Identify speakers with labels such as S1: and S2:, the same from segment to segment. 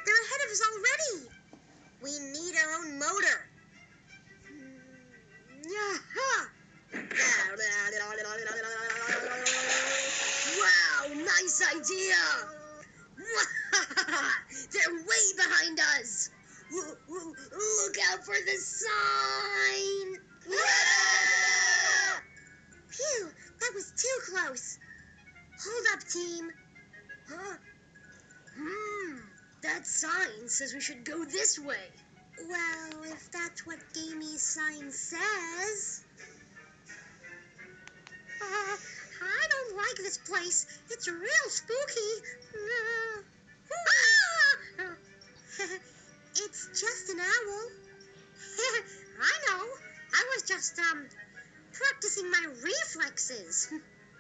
S1: They're ahead of us already. We need our own motor. Wow, nice idea. They're way behind us. Look out for the sign. Phew, that was too close. Hold up, team. Huh? That sign says we should go this way. Well, if that's what Gamey's sign says. I don't like this place. It's real spooky. It's just an owl. I know. I was just, practicing my reflexes.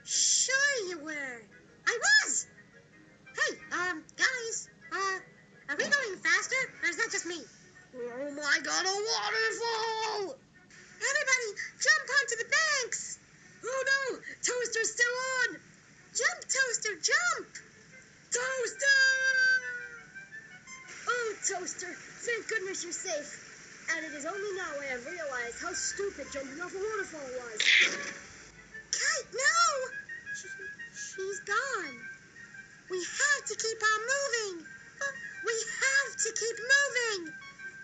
S1: Sure you were. I was. Hey, guys, are we going faster, or is that just me? Oh my God, a waterfall! Everybody, jump onto the banks! Oh no, Toaster's still on! Jump, Toaster, jump! Toaster! Oh, Toaster, thank goodness you're safe. And it is only now I have realized how stupid jumping off a waterfall was. Kite, no! She's gone. We have to keep on moving. We have to keep moving.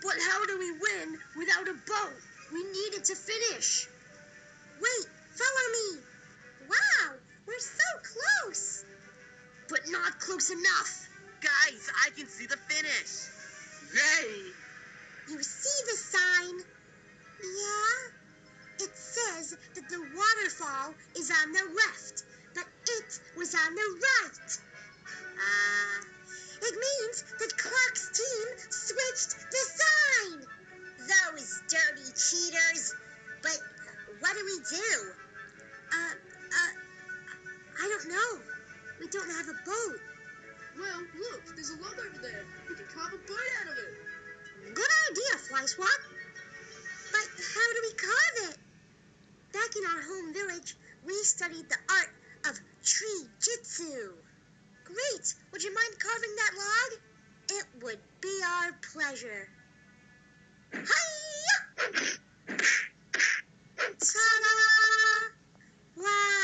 S1: But how do we win without a boat? We need it to finish. Wait, follow me. Wow, we're so close. But not close enough.
S2: Guys, I can see the finish. Yay!
S1: You see the sign? Yeah? It says that the waterfall is on the left, but it was on the right. It means that Clock's team switched the sign. Those dirty cheaters. But what do we do? I don't know. We don't have a boat.
S3: Well, look, there's a log over there. We can carve a boat out of it.
S1: Good idea, Fly Swat. But how do we carve it? Back in our home village, we studied the art of tree jitsu. Great! Would you mind carving that log? It would be our pleasure. Hi-ya! Ta-da! Wow!